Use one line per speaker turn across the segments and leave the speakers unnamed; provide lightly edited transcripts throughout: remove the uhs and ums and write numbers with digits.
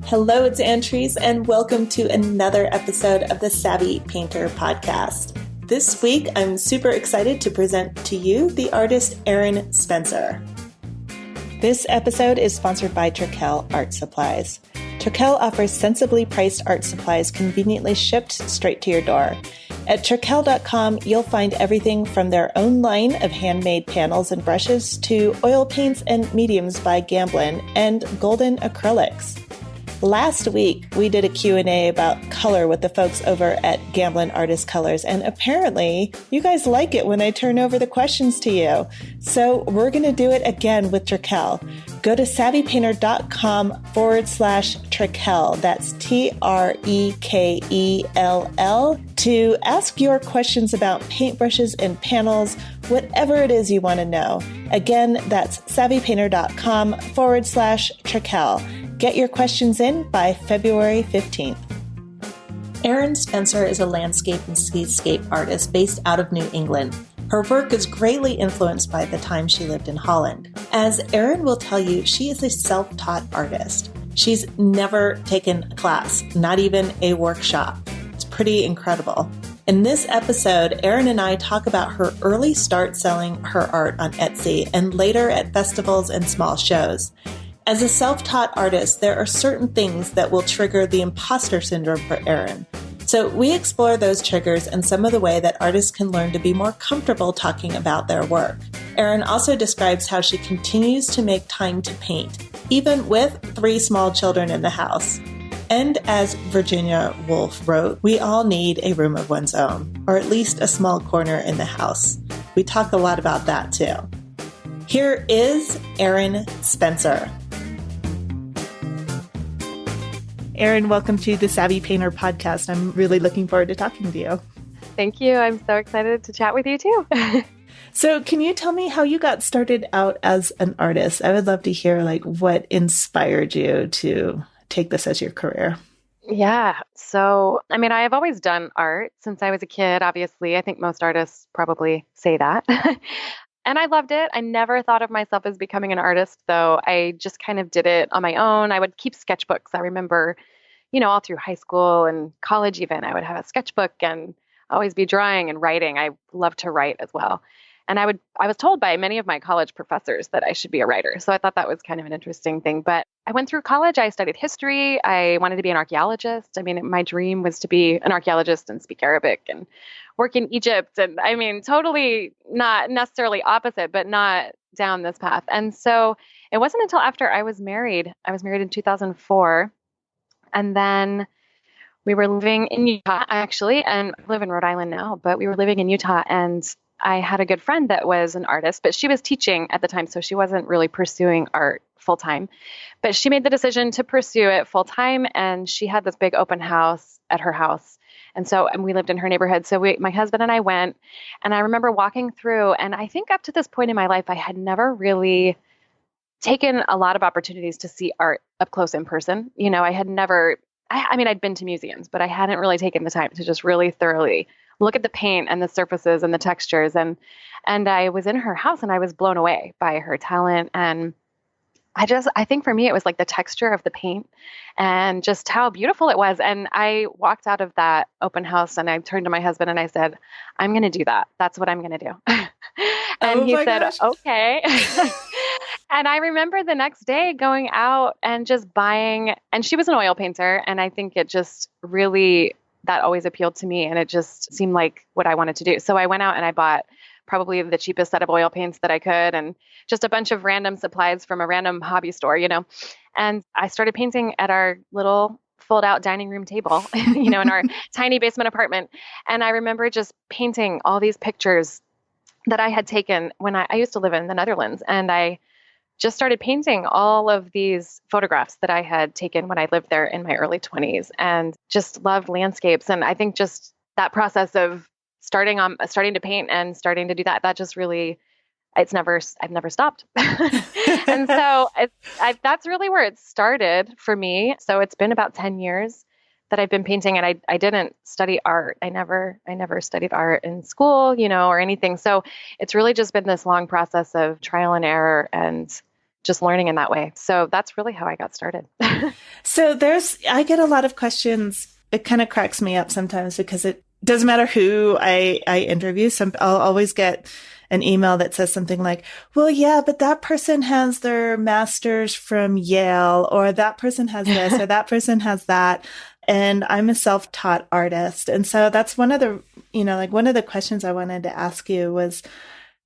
Hello, it's Antries, and welcome to another episode of the Savvy Painter podcast. This week, I'm super excited to present to you the artist Erin Spencer. This episode is sponsored by Trekell Art Supplies. Trekell offers sensibly priced art supplies conveniently shipped straight to your door. At Trekell.com, you'll find everything from their own line of handmade panels and brushes to oil paints and mediums by Gamblin and golden acrylics. Last week, we did a Q&A about color with the folks over at Gamblin Artist Colors, and apparently you guys like it when I turn over the questions to you. So we're going to do it again with Trekell. Go to savvypainter.com/Trekell, that's Trekell, to ask your questions about paintbrushes and panels, whatever it is you want to know. Again, that's savvypainter.com/Trekell. Get your questions in by February 15th. Erin Spencer is a landscape and cityscape artist based out of New England. Her work is greatly influenced by the time she lived in Holland. As Erin will tell you, she is a self-taught artist. She's never taken a class, not even a workshop. It's pretty incredible. In this episode, Erin and I talk about her early start selling her art on Etsy and later at festivals and small shows. As a self-taught artist, there are certain things that will trigger the imposter syndrome for Erin. So we explore those triggers and some of the way that artists can learn to be more comfortable talking about their work. Erin also describes how she continues to make time to paint, even with 3 small children in the house. And as Virginia Woolf wrote, we all need a room of one's own, or at least a small corner in the house. We talk a lot about that too. Here is Erin Spencer. Erin, welcome to the Savvy Painter podcast. I'm really looking forward to talking to you.
Thank you. I'm so excited to chat with you too.
So can you tell me how you got started out as an artist? I would love to hear what inspired you to take this as your career.
Yeah. So, I've always done art since I was a kid, obviously. I think most artists probably say that. And I loved it. I never thought of myself as becoming an artist, though. I just kind of did it on my own. I would keep sketchbooks. I remember, all through high school and college even, I would have a sketchbook and always be drawing and writing. I love to write as well. And I was told by many of my college professors that I should be a writer. So I thought that was kind of an interesting thing. But I went through college. I studied history. I wanted to be an archaeologist. My dream was to be an archaeologist and speak Arabic and work in Egypt. And totally not necessarily opposite, but not down this path. And so it wasn't until after I was married in 2004. And then we were living in Utah, actually, and I live in Rhode Island now, but we were living in Utah, and I had a good friend that was an artist, but she was teaching at the time, so she wasn't really pursuing art full time. But she made the decision to pursue it full time, and she had this big open house at her house. And we lived in her neighborhood. So my husband and I went, and I remember walking through, and I think up to this point in my life, I had never really taken a lot of opportunities to see art up close in person. I had never, I'd been to museums, but I hadn't really taken the time to just really thoroughly look at the paint and the surfaces and the textures. And I was in her house and I was blown away by her talent. And I think for me, it was like the texture of the paint and just how beautiful it was. And I walked out of that open house and I turned to my husband and I said, I'm going to do that. That's what I'm going to do. And he said, gosh. Okay. And I remember the next day going out and just buying, and she was an oil painter. And I think it just really, that always appealed to me. And it just seemed like what I wanted to do. So I went out and I bought probably the cheapest set of oil paints that I could and just a bunch of random supplies from a random hobby store, and I started painting at our little fold out dining room table, in our tiny basement apartment. And I remember just painting all these pictures that I had taken when I used to live in the Netherlands. And I just started painting all of these photographs that I had taken when I lived there in my early 20s and just loved landscapes. And I think just that process of starting to paint and starting to do that just really, I've never stopped. And so that's really where it started for me. So it's been about 10 years that I've been painting, and I didn't study art. I never studied art in school, or anything. So it's really just been this long process of trial and error and just learning in that way. So that's really how I got started.
So I get a lot of questions. It kind of cracks me up sometimes because it doesn't matter who I interview. I'll always get an email that says something like, well, yeah, but that person has their master's from Yale, or that person has this, or that person has that. And I'm a self-taught artist. And so that's one of the questions I wanted to ask you was,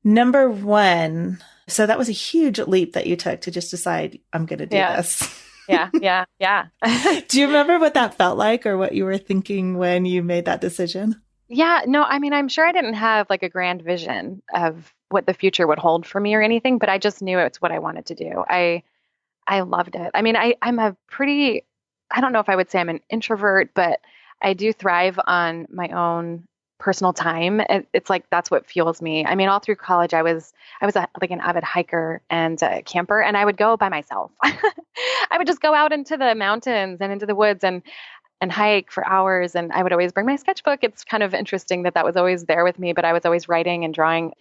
number one, so that was a huge leap that you took to just decide, I'm going to do this.
Yeah.
Do you remember what that felt like or what you were thinking when you made that decision?
Yeah, no, I mean, I'm sure I didn't have like a grand vision of what the future would hold for me or anything, but I just knew it's what I wanted to do. I loved it. I mean, I'm a pretty, I don't know if I would say I'm an introvert, but I do thrive on my own personal time. It's like that's what fuels me. I mean, all through college, like an avid hiker and a camper, and I would go by myself. I would just go out into the mountains and into the woods and hike for hours. And I would always bring my sketchbook. It's kind of interesting that was always there with me, but I was always writing and drawing.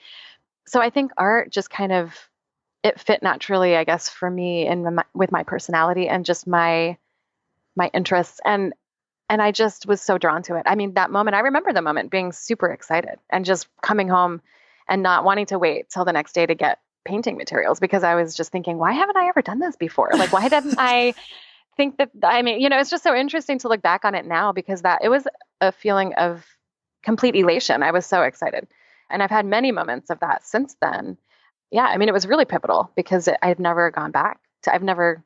So I think art just kind of, it fit naturally, I guess, for me and with my personality and just my interests. And I just was so drawn to it. I mean, that moment, I remember the moment being super excited and just coming home and not wanting to wait till the next day to get painting materials, because I was just thinking, why haven't I ever done this before? Like, why didn't I think that, I mean, it's just so interesting to look back on it now, because it was a feeling of complete elation. I was so excited. And I've had many moments of that since then. Yeah. I mean, it was really pivotal because I've never gone back I've never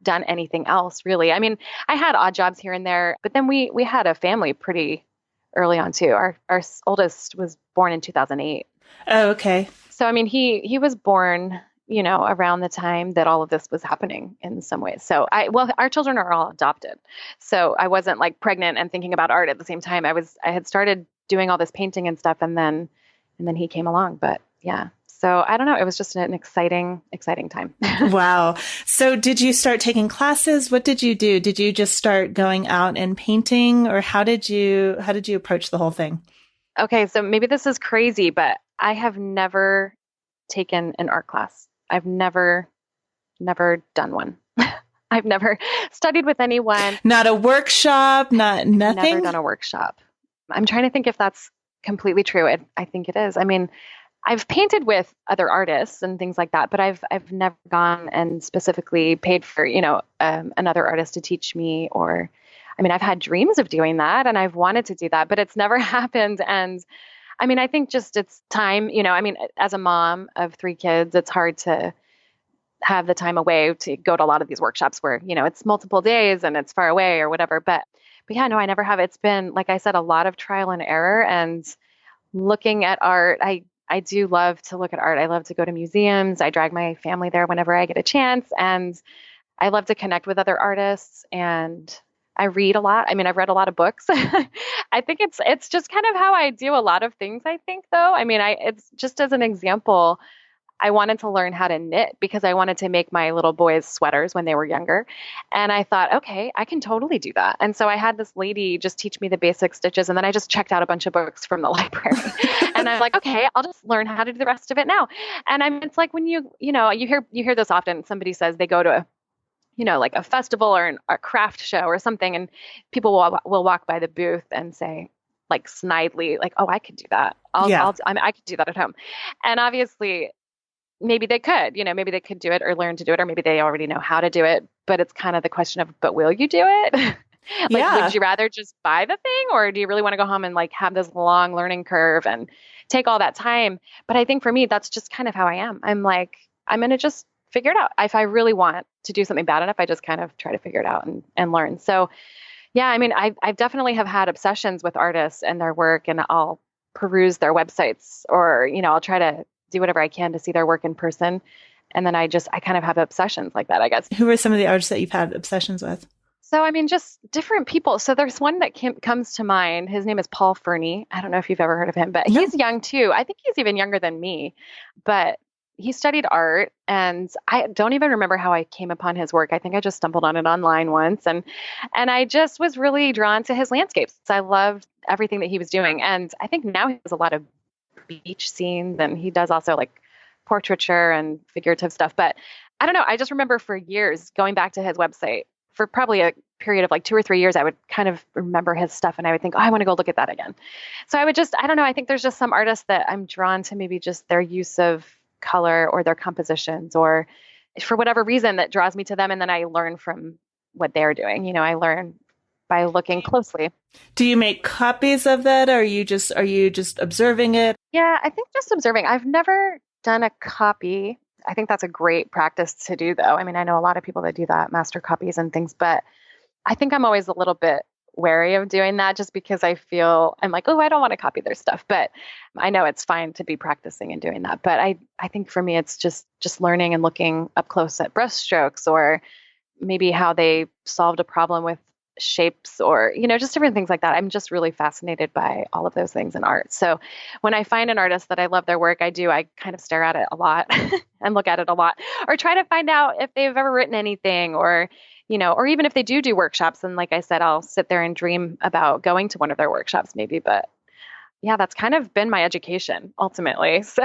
done anything else really. I mean, I had odd jobs here and there, but then we had a family pretty early on too. Our oldest was born in 2008.
Oh, okay.
So, I mean, he was born, around the time that all of this was happening in some ways. So our children are all adopted. So I wasn't like pregnant and thinking about art at the same time. I had started doing all this painting and stuff, and then he came along. But yeah. So I don't know. It was just an exciting time.
Wow. So did you start taking classes? What did you do? Did you just start going out and painting, or how did you approach the whole thing?
Okay. So maybe this is crazy, but I have never taken an art class. I've never done one. I've never studied with anyone.
Not a workshop, nothing?
Never done a workshop. I'm trying to think if that's completely true. I think it is. I mean, I've painted with other artists and things like that, but I've never gone and specifically paid for, another artist to teach me, or, I mean, I've had dreams of doing that and I've wanted to do that, but it's never happened. And I mean, I think just it's time, I mean, as a mom of 3 kids, it's hard to have the time away to go to a lot of these workshops where, it's multiple days and it's far away or whatever. But yeah, no, I never have. It's been, like I said, a lot of trial and error and looking at art. I do love to look at art. I love to go to museums. I drag my family there whenever I get a chance. And I love to connect with other artists. And I read a lot. I mean, I've read a lot of books. I think it's just kind of how I do a lot of things, I think, though. I mean, it's just as an example, I wanted to learn how to knit because I wanted to make my little boys sweaters when they were younger. And I thought, okay, I can totally do that. And so I had this lady just teach me the basic stitches. And then I just checked out a bunch of books from the library. And I'm like, okay, I'll just learn how to do the rest of it now. And it's like when you hear this often, somebody says they go to like a festival or a craft show or something, and people will walk by the booth and say, like snidely, like, oh, I could do that. I could do that at home. And obviously, maybe they could, maybe they could do it or learn to do it, or maybe they already know how to do it. But it's kind of the question of, but will you do it? Would you rather just buy the thing, or do you really want to go home and like have this long learning curve and take all that time? But I think for me, that's just kind of how I am. I'm like, I'm going to just figure it out. If I really want to do something bad enough, I just kind of try to figure it out and learn. So yeah, I mean, I've definitely have had obsessions with artists and their work, and I'll peruse their websites, or, I'll try to do whatever I can to see their work in person. And then I kind of have obsessions like that, I guess.
Who are some of the artists that you've had obsessions with?
So, I mean, just different people. So there's one that comes to mind. His name is Paul Fernie. I don't know if you've ever heard of him, but he's young too. I think he's even younger than me, but he studied art, and I don't even remember how I came upon his work. I think I just stumbled on it online once, and I just was really drawn to his landscapes. I loved everything that he was doing. And I think now he does a lot of beach scenes, and he does also like portraiture and figurative stuff. But I don't know. I just remember for years going back to his website for probably a period of like 2 or 3 years. I would kind of remember his stuff and I would think, oh, I want to go look at that again. So I would just, I don't know. I think there's just some artists that I'm drawn to, maybe just their use of color or their compositions, or for whatever reason that draws me to them. And then I learn from what they're doing. I learn by looking closely.
Do you make copies of that? Or are you just observing it?
Yeah, I think just observing. I've never done a copy. I think that's a great practice to do, though. I mean, I know a lot of people that do that, master copies and things, but I think I'm always a little bit wary of doing that just because I'm like, oh, I don't want to copy their stuff. But I know it's fine to be practicing and doing that. But I think for me, it's just learning and looking up close at brush strokes, or maybe how they solved a problem with shapes, or, just different things like that. I'm just really fascinated by all of those things in art. So when I find an artist that I love their work, I kind of stare at it a lot and look at it a lot, or try to find out if they've ever written anything, or even if they do workshops. And like I said, I'll sit there and dream about going to one of their workshops maybe. But yeah, that's kind of been my education ultimately. So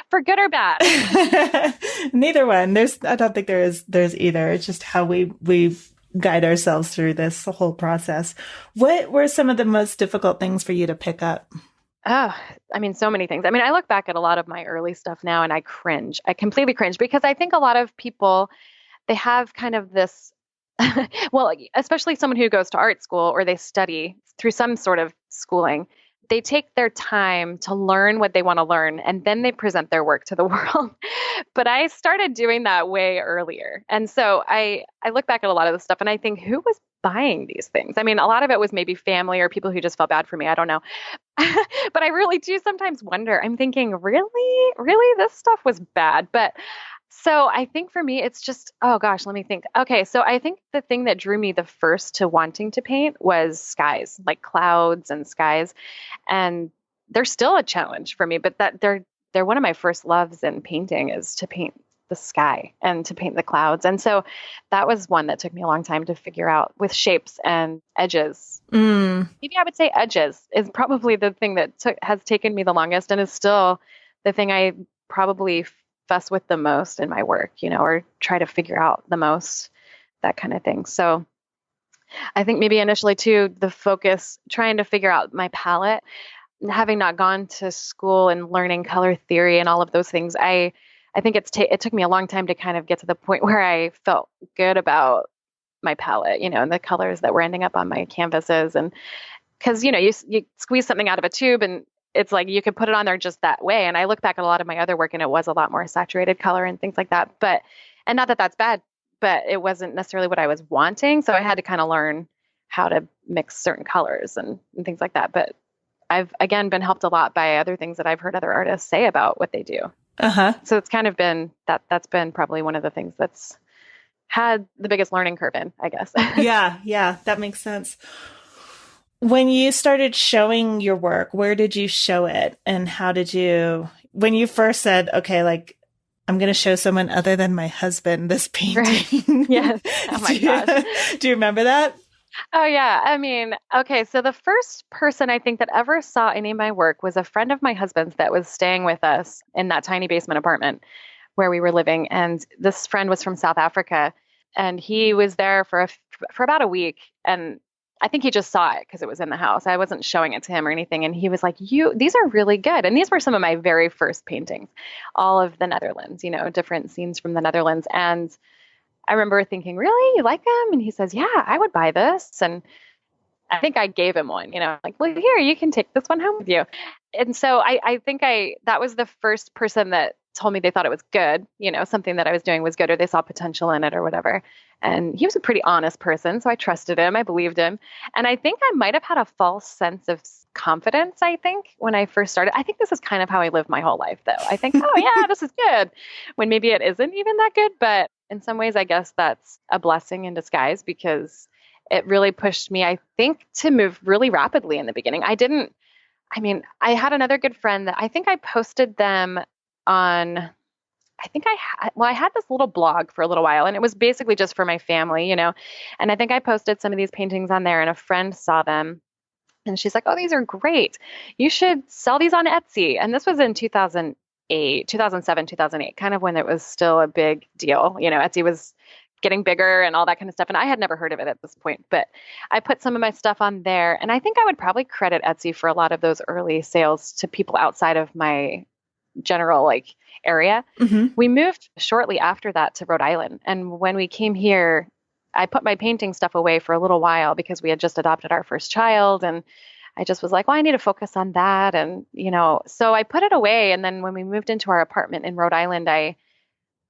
for good or bad.
Neither one. I don't think there's either. It's just how we guide ourselves through this whole process. What were some of the most difficult things for you to pick up?
Oh, I mean, so many things. I mean, I look back at a lot of my early stuff now and I cringe. I completely cringe, because I think a lot of people, they have kind of this, well, especially someone who goes to art school or they study through some sort of schooling, they take their time to learn what they want to learn, and then they present their work to the world. But I started doing that way earlier. And so I look back at a lot of this stuff and I think, who was buying these things? I mean, a lot of it was maybe family or people who just felt bad for me. I don't know. But I really do sometimes wonder. I'm thinking, really, this stuff was bad. But so I think for me, it's just, oh gosh, let me think. Okay, so I think the thing that drew me the first to wanting to paint was skies, like clouds and skies. And they're still a challenge for me, but that they're one of my first loves in painting, is to paint the sky and to paint the clouds. And so that was one that took me a long time to figure out, with shapes and edges. Maybe I would say edges is probably the thing that has taken me the longest, and is still the thing I probably fuss with the most in my work, or try to figure out the most, that kind of thing. So I think maybe initially too, the focus, trying to figure out my palette, having not gone to school and learning color theory and all of those things, I think it took me a long time to kind of get to the point where I felt good about my palette, and the colors that were ending up on my canvases. And because, you squeeze something out of a tube and it's like you could put it on there just that way. And I look back at a lot of my other work and it was a lot more saturated color and things like that. And not that that's bad, but it wasn't necessarily what I was wanting. So I had to kind of learn how to mix certain colors and things like that. But I've, again, been helped a lot by other things that I've heard other artists say about what they do. So it's kind of been that's been probably one of the things that's had the biggest learning curve in, I guess.
Yeah, that makes sense. When you started showing your work, where did you show it? And when you first said, okay, like, I'm going to show someone other than my husband this painting.
Right. Yes. Oh my gosh.
Do you remember that?
Oh yeah. I mean, okay. So the first person I think that ever saw any of my work was a friend of my husband's that was staying with us in that tiny basement apartment where we were living. And this friend was from South Africa, and he was there for about a week. And I think he just saw it because it was in the house. I wasn't showing it to him or anything. And he was like, these are really good. And these were some of my very first paintings, all of the Netherlands, different scenes from the Netherlands. And I remember thinking, really? You like them? And he says, yeah, I would buy this. And I think I gave him one, like, well, here, you can take this one home with you. And so I think that was the first person that told me they thought it was good, something that I was doing was good, or they saw potential in it or whatever. And he was a pretty honest person, so I trusted him. I believed him. And I think I might have had a false sense of confidence, I think, when I first started. I think this is kind of how I lived my whole life, though. I think, oh, yeah, this is good, when maybe it isn't even that good. But in some ways, I guess that's a blessing in disguise, because it really pushed me, I think, to move really rapidly in the beginning. I had another good friend that I think I posted them on, I had this little blog for a little while, and it was basically just for my family, and I think I posted some of these paintings on there, and a friend saw them and she's like, oh, these are great. You should sell these on Etsy. And this was in 2008. 2008, 2007, 2008, kind of when it was still a big deal. Etsy was getting bigger and all that kind of stuff. And I had never heard of it at this point, but I put some of my stuff on there. And I think I would probably credit Etsy for a lot of those early sales to people outside of my general area.
Mm-hmm.
We moved shortly after that to Rhode Island. And when we came here, I put my painting stuff away for a little while because we had just adopted our first child. And I just was like, well, I need to focus on that. And, so I put it away. And then when we moved into our apartment in Rhode Island, I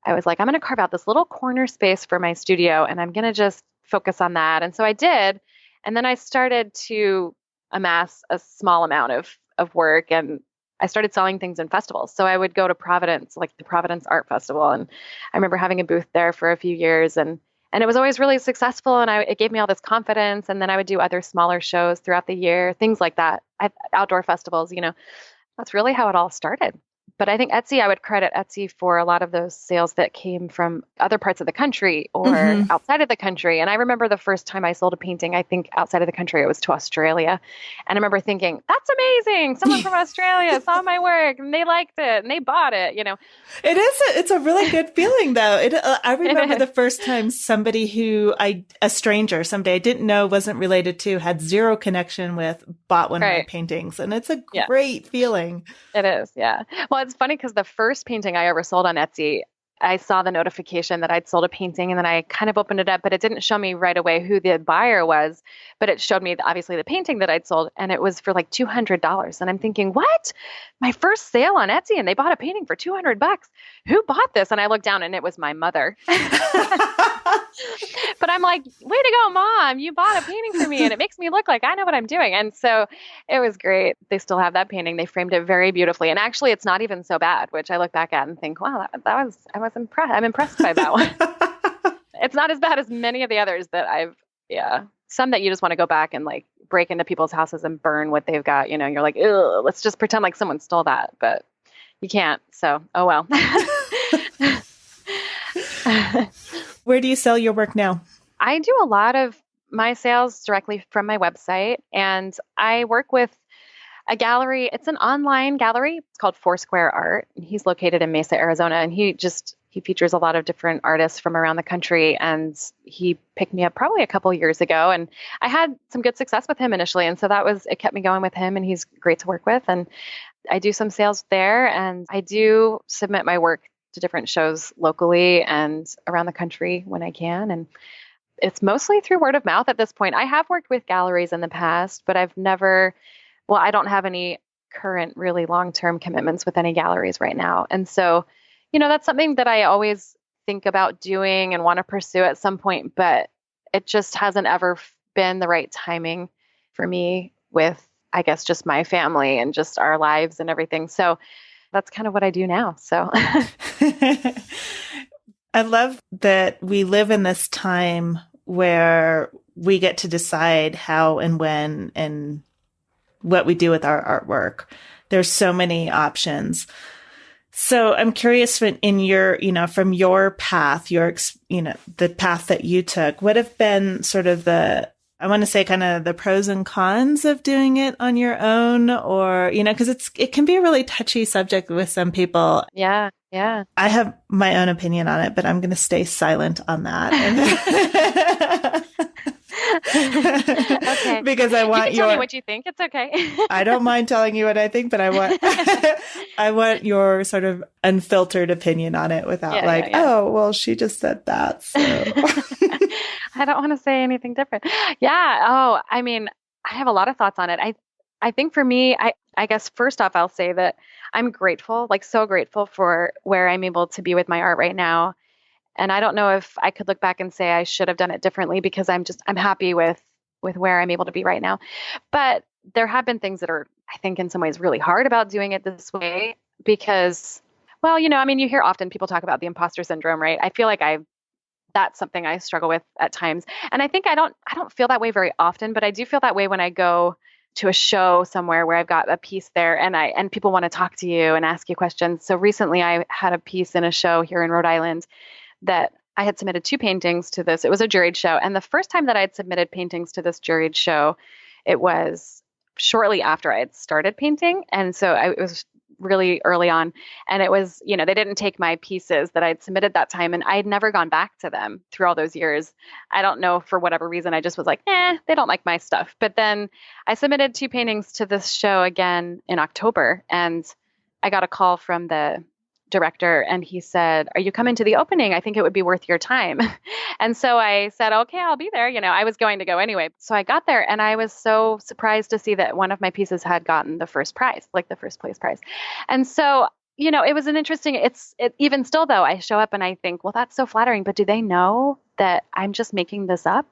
was like, I'm going to carve out this little corner space for my studio and I'm going to just focus on that. And so I did. And then I started to amass a small amount of work, and I started selling things in festivals. So I would go to Providence, like the Providence Art Festival. And I remember having a booth there for a few years, and it was always really successful. And it gave me all this confidence. And then I would do other smaller shows throughout the year, things like that, outdoor festivals, that's really how it all started. But I think Etsy, I would credit Etsy for a lot of those sales that came from other parts of the country or outside of the country. And I remember the first time I sold a painting, I think outside of the country, it was to Australia. And I remember thinking, that's amazing. Someone from Australia saw my work and they liked it and they bought it,
It's a really good feeling though. I remember the first time somebody a stranger, somebody I didn't know, wasn't related to, had zero connection with, bought one of my paintings. And it's a great feeling.
It is. Yeah. Well, it's funny because the first painting I ever sold on Etsy, I saw the notification that I'd sold a painting, and then I kind of opened it up, but it didn't show me right away who the buyer was, but it showed me obviously the painting that I'd sold, and it was for like $200. And I'm thinking, what? My first sale on Etsy, and they bought a painting for $200. Who bought this? And I looked down and it was my mother. But I'm like, way to go, Mom. You bought a painting for me and it makes me look like I know what I'm doing. And so it was great. They still have that painting. They framed it very beautifully. And actually, it's not even so bad, which I look back at and think, wow, I was impressed. I'm impressed by that one. It's not as bad as many of the others that some that you just want to go back and like break into people's houses and burn what they've got. You're like, ugh, let's just pretend like someone stole that. But you can't. So, oh well.
Where do you sell your work now?
I do a lot of my sales directly from my website, and I work with a gallery. It's an online gallery. It's called Foursquare Art. He's located in Mesa, Arizona, and he features a lot of different artists from around the country. And he picked me up probably a couple years ago, and I had some good success with him initially. And so it kept me going with him, and he's great to work with. And I do some sales there, and I do submit my work to different shows locally and around the country when I can. And it's mostly through word of mouth at this point. I have worked with galleries in the past, but I don't have any current really long-term commitments with any galleries right now. And so, that's something that I always think about doing and want to pursue at some point, but it just hasn't ever been the right timing for me with, I guess, just my family and just our lives and everything. So that's kind of what I do now. So
I love that we live in this time where we get to decide how and when and what we do with our artwork. There's so many options. So I'm curious in your, from your path, the path that you took, what have been sort of I want to say kind of the pros and cons of doing it on your own, or, because it can be a really touchy subject with some people.
Yeah. Yeah.
I have my own opinion on it, but I'm going to stay silent on that.
Okay.
Because I want
you can tell me what you think. It's okay.
I don't mind telling you what I think, but I want your sort of unfiltered opinion on it without oh, well, she just said that. So
I don't want to say anything different. Yeah. Oh, I mean, I have a lot of thoughts on it. I think for me, I guess first off, I'll say that I'm grateful, like so grateful for where I'm able to be with my art right now. And I don't know if I could look back and say I should have done it differently, because I'm happy with where I'm able to be right now. But there have been things that are, I think, in some ways really hard about doing it this way because, well, you hear often people talk about the imposter syndrome, right? I feel like that's something I struggle with at times. And I think I don't feel that way very often, but I do feel that way when I go to a show somewhere where I've got a piece there and people want to talk to you and ask you questions. So recently I had a piece in a show here in Rhode Island that I had submitted 2 paintings to this. It was a juried show. And the first time that I had submitted paintings to this juried show, it was shortly after I had started painting. And so it was really early on. And it was, they didn't take my pieces that I'd submitted that time. And I had never gone back to them through all those years. I don't know, for whatever reason, I just was like, they don't like my stuff. But then I submitted 2 paintings to this show again in October. And I got a call from the director and he said, "Are you coming to the opening? I think it would be worth your time." And so I said, "Okay, I'll be there." I was going to go anyway. So I got there and I was so surprised to see that one of my pieces had gotten the first prize, like the first place prize. And so, it was an interesting, even still though, I show up and I think, well, that's so flattering, but do they know that I'm just making this up?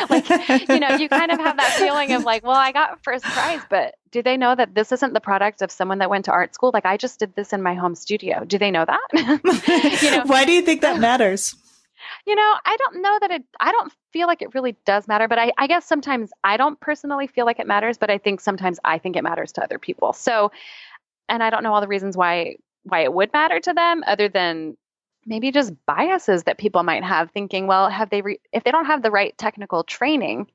Like, you kind of have that feeling of like, well, I got first prize, but do they know that this isn't the product of someone that went to art school? Like, I just did this in my home studio. Do they know that?
Why do you think that matters?
I don't know that I don't feel like it really does matter, but I guess sometimes I don't personally feel like it matters, but I think sometimes I think it matters to other people. So, and I don't know all the reasons why it would matter to them other than maybe just biases that people might have thinking, well, if they don't have the right technical training,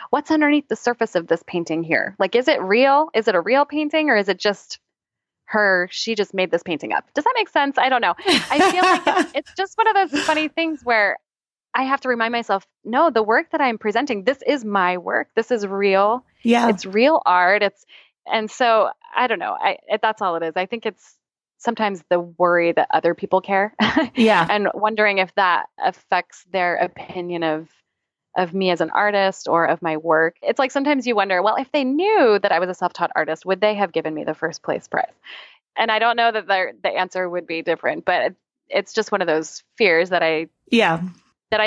what's underneath the surface of this painting here? Like, is it real? Is it a real painting or is it just she just made this painting up? Does that make sense? I don't know. I feel like it's just one of those funny things where I have to remind myself, no, the work that I'm presenting, this is my work. This is real.
Yeah.
It's real art. And so I don't know. That's all it is. I think it's sometimes the worry that other people care.
Yeah.
And wondering if that affects their opinion of me as an artist or of my work. It's like sometimes you wonder, well, if they knew that I was a self-taught artist, would they have given me the first place prize? And I don't know that the answer would be different, but it's just one of those fears that I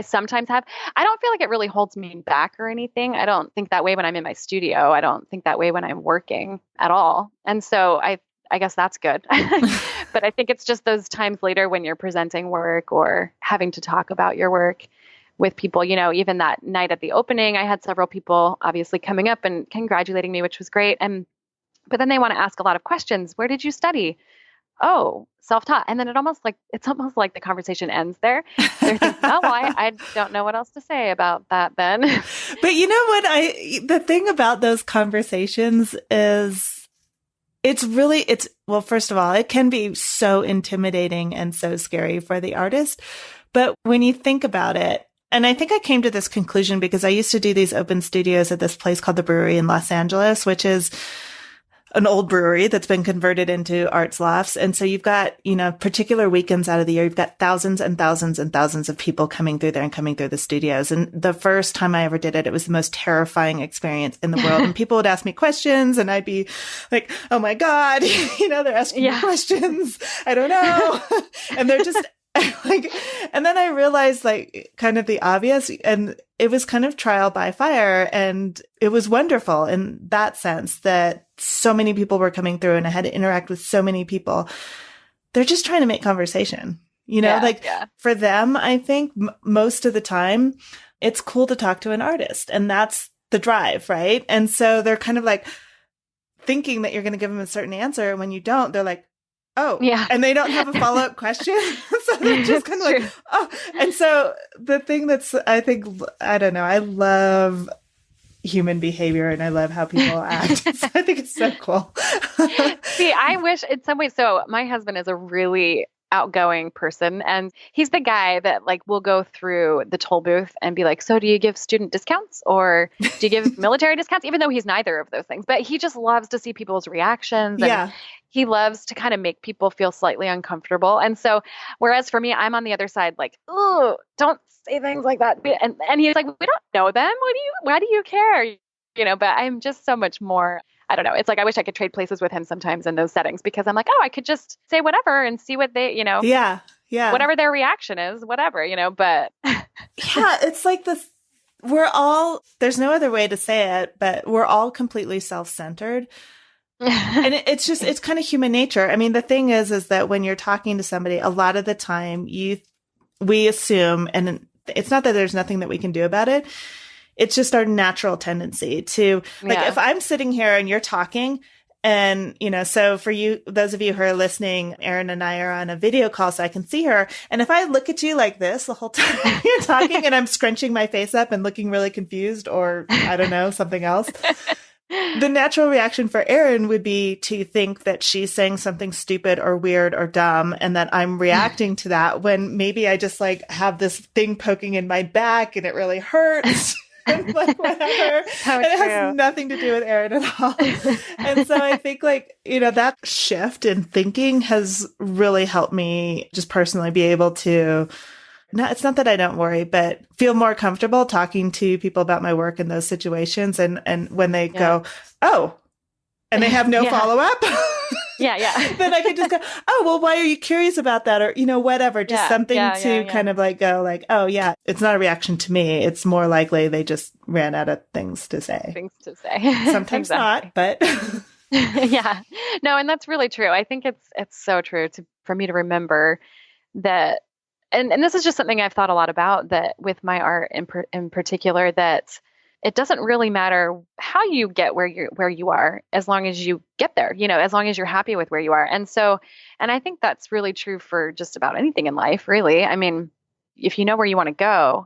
sometimes have. I don't feel like it really holds me back or anything. I don't think that way when I'm in my studio. I don't think that way when I'm working at all. And so I guess that's good. But I think it's just those times later when you're presenting work or having to talk about your work with people, even that night at the opening, I had several people obviously coming up and congratulating me, which was great. But then they want to ask a lot of questions. Where did you study? Oh, self-taught. And then it's almost like the conversation ends there. They're thinking, oh, well, I don't know what else to say about that then.
But you know what? The thing about those conversations is well, first of all, it can be so intimidating and so scary for the artist. But when you think about it, and I think I came to this conclusion because I used to do these open studios at this place called the Brewery in Los Angeles, which is an old brewery that's been converted into arts lofts. And so you've got, particular weekends out of the year, you've got thousands and thousands and thousands of people coming through there and coming through the studios. And the first time I ever did it, it was the most terrifying experience in the world. And people would ask me questions and I'd be like, oh my God, they're asking me questions. I don't know. And they're just and then I realized kind of the obvious, and it was kind of trial by fire. And it was wonderful in that sense that so many people were coming through and I had to interact with so many people. They're just trying to make conversation, for them, I think most of the time it's cool to talk to an artist and that's the drive. Right. And so they're kind of like thinking that you're going to give them a certain answer. And when you don't, they're like, oh, yeah. And they don't have a follow-up question. So they're just kind of like, oh. And so the thing I don't know, I love human behavior and I love how people act. So I think it's so cool.
See, I wish in some ways, so my husband is a really outgoing person and he's the guy that will go through the toll booth and be like, so do you give student discounts or do you give military discounts? Even though he's neither of those things, but he just loves to see people's reactions. And he loves to kind of make people feel slightly uncomfortable. And so, whereas for me, I'm on the other side, oh, don't say things like that. And he's like, we don't know them. Why do you care? But I'm just so much more, I don't know. It's I wish I could trade places with him sometimes in those settings because I'm like, oh, I could just say whatever and see what they,
Yeah.
whatever their reaction is, whatever, but.
Yeah, it's like this. There's no other way to say it, but we're all completely self-centered. And it's kind of human nature. I mean, the thing is that when you're talking to somebody, a lot of the time we assume, and it's not that there's nothing that we can do about it. It's just our natural tendency to if I'm sitting here and you're talking and, so for you, those of you who are listening, Erin and I are on a video call so I can see her. And if I look at you like this the whole time you're talking and I'm scrunching my face up and looking really confused or I don't know, something else. The natural reaction for Erin would be to think that she's saying something stupid or weird or dumb, and that I'm reacting to that when maybe I just like have this thing poking in my back and it really hurts. And like whatever.
So
and it
true.
has nothing to do with Erin at all. And so I think like, that shift in thinking has really helped me just personally be able to it's not that I don't worry, but feel more comfortable talking to people about my work in those situations. And when they go, oh, and they have no follow up.
Yeah.
Then I could just go, oh, well, why are you curious about that? Or, whatever, just something to kind of like go like, oh yeah, it's not a reaction to me. It's more likely they just ran out of things to say. Sometimes not, but.
Yeah, no. And that's really true. I think it's so true for me to remember that. And this is just something I've thought a lot about, that with my art in particular, that it doesn't really matter how you get where you are, as long as you get there, as long as you're happy with where you are. And I think that's really true for just about anything in life, really. I mean, if you know where you want to go,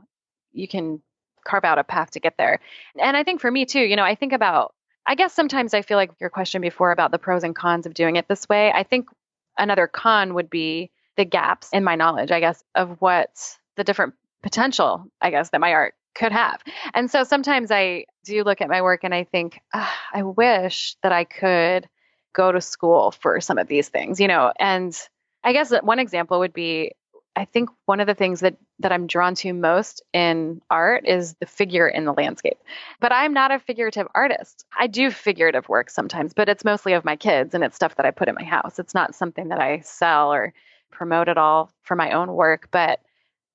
you can carve out a path to get there. And I think for me too, I guess sometimes I feel like your question before about the pros and cons of doing it this way, I think another con would be the gaps in my knowledge, I guess, of what the different potential, I guess, that my art could have. And so sometimes I do look at my work and I think, I wish that I could go to school for some of these things, and I guess that one example would be, I think one of the things that I'm drawn to most in art is the figure in the landscape. But I'm not a figurative artist. I do figurative work sometimes, but it's mostly of my kids and it's stuff that I put in my house. It's not something that I sell or promote at all for my own work, but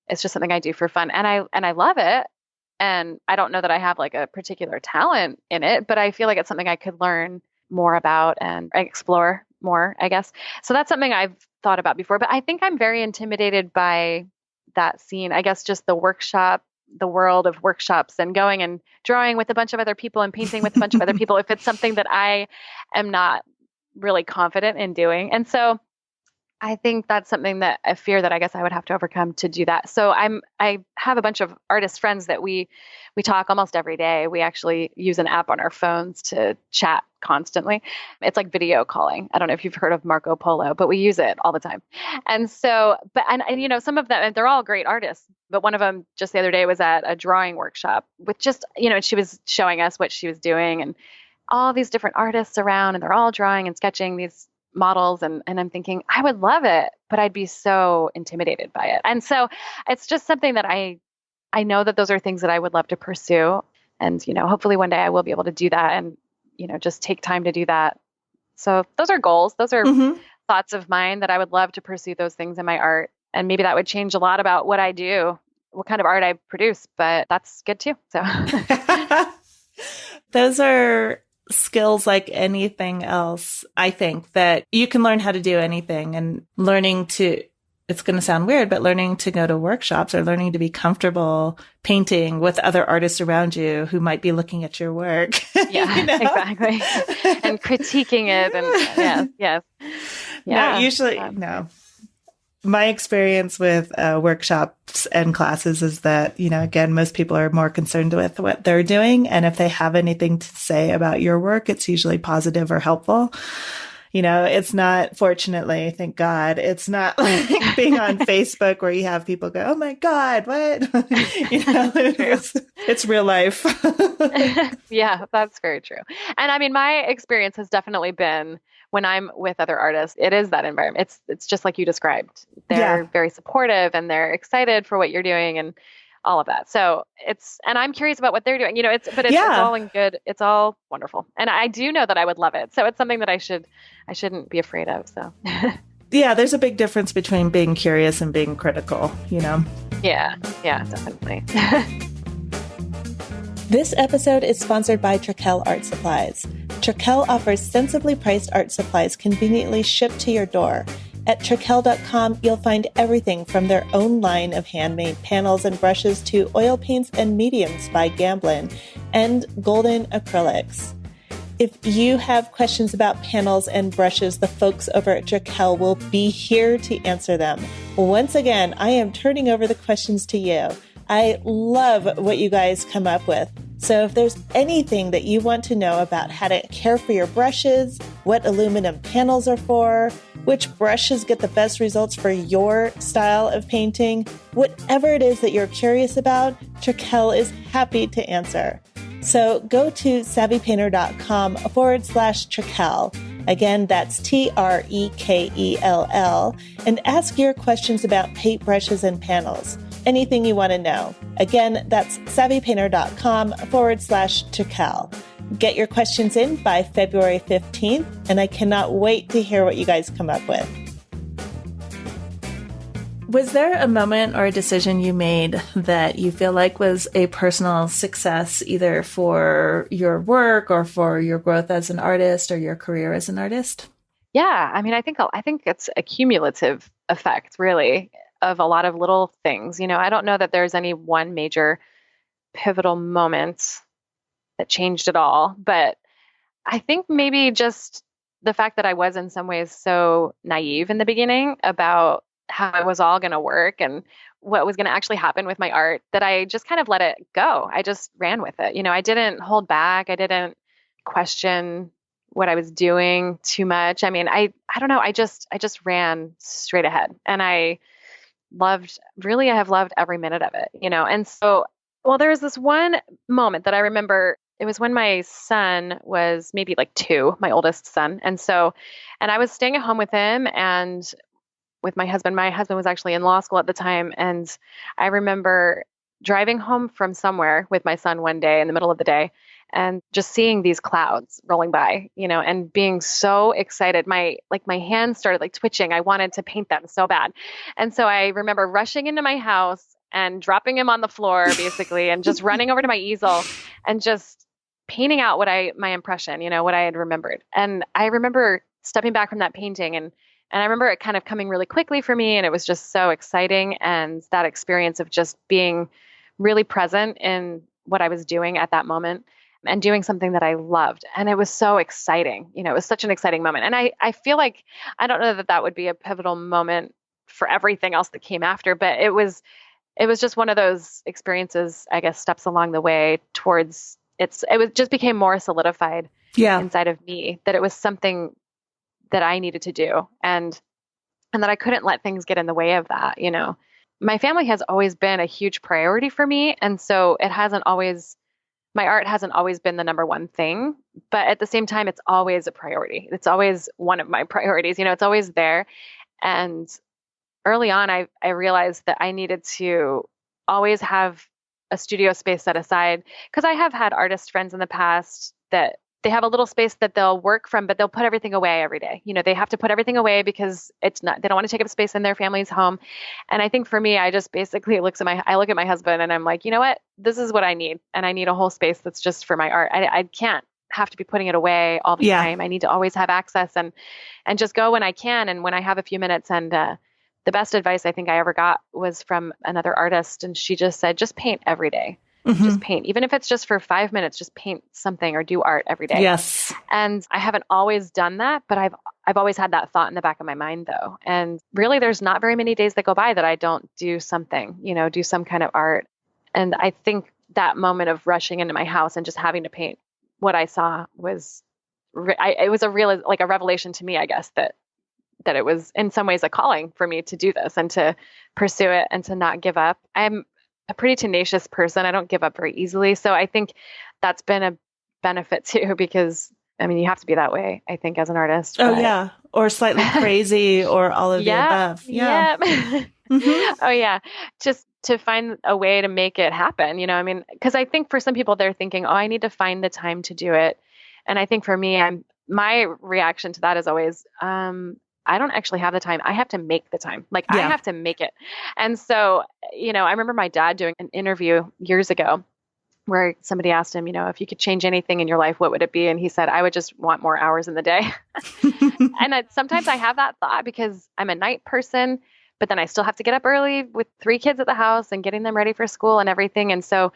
it's just something I do for fun. And I love it. And I don't know that I have like a particular talent in it, but I feel like it's something I could learn more about and explore more, I guess. So that's something I've thought about before, but I think I'm very intimidated by that scene. I guess just the world of workshops and going and drawing with a bunch of other people and painting with a bunch of other people, if it's something that I am not really confident in doing. And so I think that's something that a fear that I guess I would have to overcome to do that. So I have a bunch of artist friends that we talk almost every day. We actually use an app on our phones to chat constantly. It's like video calling. I don't know if you've heard of Marco Polo, but we use it all the time. And so, and some of them, and they're all great artists, but one of them just the other day was at a drawing workshop with just, and she was showing us what she was doing and all these different artists around, and they're all drawing and sketching these models. And I'm thinking, I would love it, but I'd be so intimidated by it. And so it's just something that I know that those are things that I would love to pursue. And, hopefully one day I will be able to do that and, just take time to do that. So those are goals. Those are thoughts of mine that I would love to pursue those things in my art. And maybe that would change a lot about what I do, what kind of art I produce, but that's good too. So
those are skills like anything else. I think that you can learn how to do anything, and it's going to sound weird, but learning to go to workshops or learning to be comfortable painting with other artists around you who might be looking at your work.
Yeah, exactly. And critiquing it. And yes. Yeah.
No. My experience with workshops and classes is that, again, most people are more concerned with what they're doing. And if they have anything to say about your work, it's usually positive or helpful. It's not, fortunately, thank God, it's not like being on Facebook where you have people go, oh my God, what? It's real life.
Yeah, that's very true. And I mean, my experience has definitely been when I'm with other artists, it is that environment. It's just like you described. They're very supportive and they're excited for what you're doing and all of that. So and I'm curious about what they're doing, it's all in good. It's all wonderful. And I do know that I would love it. So it's something that I shouldn't be afraid of. So
yeah, there's a big difference between being curious and being critical,
Yeah, definitely.
This episode is sponsored by Trakell Art Supplies. Trakell offers sensibly priced art supplies conveniently shipped to your door. At Trakell.com, you'll find everything from their own line of handmade panels and brushes to oil paints and mediums by Gamblin and golden acrylics. If you have questions about panels and brushes, the folks over at Trakell will be here to answer them. Once again, I am turning over the questions to you. I love what you guys come up with. So if there's anything that you want to know about how to care for your brushes, what aluminum panels are for, which brushes get the best results for your style of painting, whatever it is that you're curious about, Trekell is happy to answer. So go to savvypainter.com/Trekell. Again, that's TREKELL, and ask your questions about paintbrushes and panels. Anything you want to know. Again, that's savvypainter.com/Trekell. Get your questions in by February 15th, and I cannot wait to hear what you guys come up with. Was there a moment or a decision you made that you feel like was a personal success, either for your work or for your growth as an artist or your career as an artist?
Yeah, I mean, I think it's a cumulative effect, really, of a lot of little things. I don't know that there's any one major pivotal moment that changed it all, but I think maybe just the fact that I was in some ways so naive in the beginning about how it was all going to work and what was going to actually happen with my art, that I just kind of let it go. I just ran with it. I didn't hold back. I didn't question what I was doing too much. I mean, I don't know. I just ran straight ahead, and I have loved every minute of it, And so, well, there was this one moment that I remember. It was when my son was maybe like 2, my oldest son. And I was staying at home with him and with my husband. My husband was actually in law school at the time. And I remember driving home from somewhere with my son one day in the middle of the day and just seeing these clouds rolling by, and being so excited. My hands started like twitching. I wanted to paint them so bad. And so I remember rushing into my house and dropping him on the floor basically, and just running over to my easel and just painting out my impression, what I had remembered. And I remember stepping back from that painting, and I remember it kind of coming really quickly for me, and it was just so exciting. And that experience of just being really present in what I was doing at that moment and doing something that I loved. And it was so exciting. It was such an exciting moment. And I feel like, I don't know that would be a pivotal moment for everything else that came after, but it was just one of those experiences, I guess, steps along the way towards just became more solidified inside of me, that it was something that I needed to do, and that I couldn't let things get in the way of that. My family has always been a huge priority for me. And so my art hasn't always been the number one thing, but at the same time, it's always a priority. It's always one of my priorities, it's always there. And early on, I realized that I needed to always have a studio space set aside, because I have had artist friends in the past that they have a little space that they'll work from, but they'll put everything away every day. They have to put everything away because they don't want to take up space in their family's home. And I think for me, I just basically look at my husband and I'm like, you know what, this is what I need. And I need a whole space that's just for my art. I can't have to be putting it away all the time. I need to always have access and just go when I can. And when I have a few minutes. And the best advice I think I ever got was from another artist. And she just said, just paint every day. Mm-hmm. Just paint. Even if it's just for 5 minutes, just paint something or do art every day.
Yes.
And I haven't always done that, but I've always had that thought in the back of my mind though. And really there's not very many days that go by that I don't do something, do some kind of art. And I think that moment of rushing into my house and just having to paint what I saw was, it was a revelation to me, I guess, that it was in some ways a calling for me to do this and to pursue it and to not give up. I'm a pretty tenacious person. I don't give up very easily. So I think that's been a benefit too, because you have to be that way, I think, as an artist.
Oh, yeah. Or slightly crazy or all of the above. Yeah.
Mm-hmm. Oh, yeah. Just to find a way to make it happen, because I think for some people they're thinking, oh, I need to find the time to do it. And I think for me, my reaction to that is always, I don't actually have the time. I have to make the time. I have to make it. And so, I remember my dad doing an interview years ago where somebody asked him, if you could change anything in your life, what would it be? And he said, I would just want more hours in the day. And sometimes I have that thought because I'm a night person, but then I still have to get up early with 3 kids at the house and getting them ready for school and everything. And so,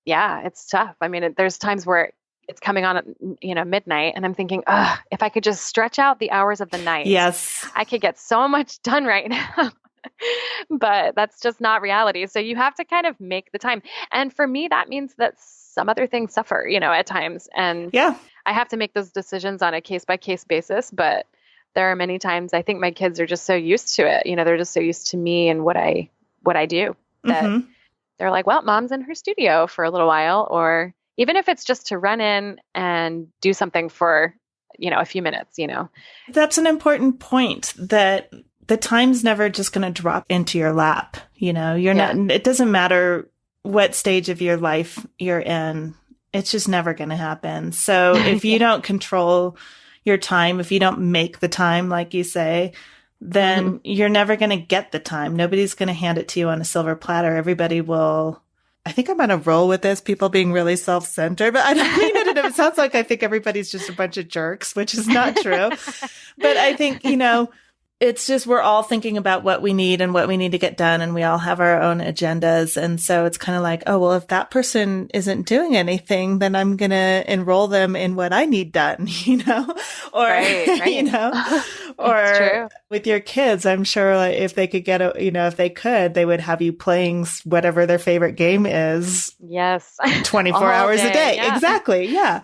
yeah, it's tough. There's times where it's coming on at, midnight, and I'm thinking, if I could just stretch out the hours of the night,
yes,
I could get so much done right now. But that's just not reality. So you have to kind of make the time. And for me, that means that some other things suffer, at times. And
Yeah.
I have to make those decisions on a case by case basis. But there are many times I think my kids are just so used to it. They're just so used to me and what I do that
Mm-hmm.
they're like, well, mom's in her studio for a little while, or even if it's just to run in and do something for, a few minutes.
That's an important point, that the time's never just going to drop into your lap. You're not, it doesn't matter what stage of your life you're in. It's just never going to happen. So if you don't control your time, if you don't make the time, like you say, then you're never going to get the time. Nobody's going to hand it to you on a silver platter. Everybody will. I think I'm going to roll with this, people being really self-centered, but I don't mean it. It sounds like I think everybody's just a bunch of jerks, which is not true. But I think, it's just we're all thinking about what we need and what we need to get done, and we all have our own agendas. And so it's kind of like, oh, well, if that person isn't doing anything, then I'm going to enroll them in what I need done, or,
right.
or
true.
With your kids, I'm sure like, if they could if they could, they would have you playing whatever their favorite game is.
Yes.
24 hours a day.
Yeah.
Exactly. Yeah.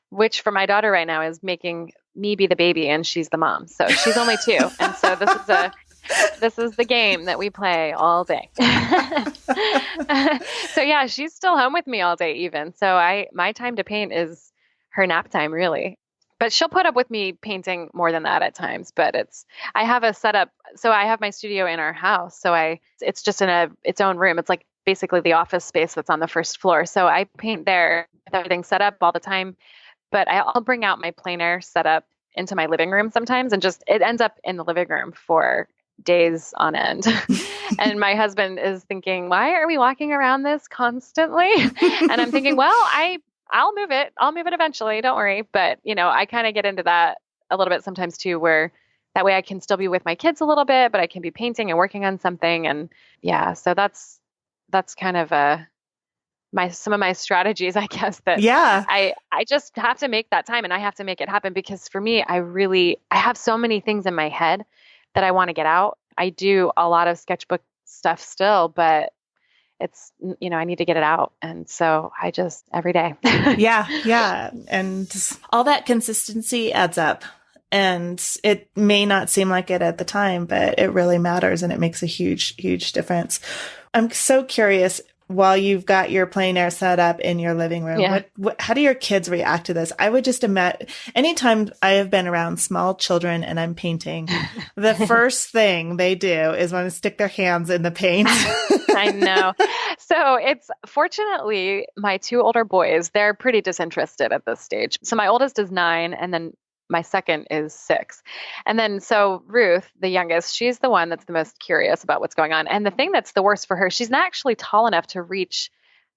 Which for my daughter right now is making me be the baby and she's the mom. So she's only 2. And so this is the game that we play all day. So yeah, she's still home with me all day even. So my time to paint is her nap time really. But she'll put up with me painting more than that at times. But I have a setup. So I have my studio in our house. So it's just in its own room. It's like basically the office space that's on the first floor. So I paint there with everything set up all the time. But I'll bring out my plein air setup into my living room sometimes, and it ends up in the living room for days on end. And my husband is thinking, why are we walking around this constantly? And I'm thinking, well, I'll move it. I'll move it eventually. Don't worry. But, I kind of get into that a little bit sometimes too, where that way I can still be with my kids a little bit, but I can be painting and working on something. And yeah, so that's kind of some of my strategies, I guess, that I just have to make that time and I have to make it happen, because for me, I have so many things in my head that I want to get out. I do a lot of sketchbook stuff still, but it's, I need to get it out. And so I just every day.
Yeah. And all that consistency adds up, and it may not seem like it at the time, but it really matters, and it makes a huge, huge difference. I'm so curious, while you've got your plein air set up in your living room, how do your kids react to this? I would just imagine anytime I have been around small children and I'm painting, the first thing they do is want to stick their hands in the paint.
I know. So it's fortunately my 2 older boys, they're pretty disinterested at this stage. So my oldest is 9, and then my second is 6. And then, so Ruth, the youngest, she's the one that's the most curious about what's going on. And the thing that's the worst for her, she's not actually tall enough to reach,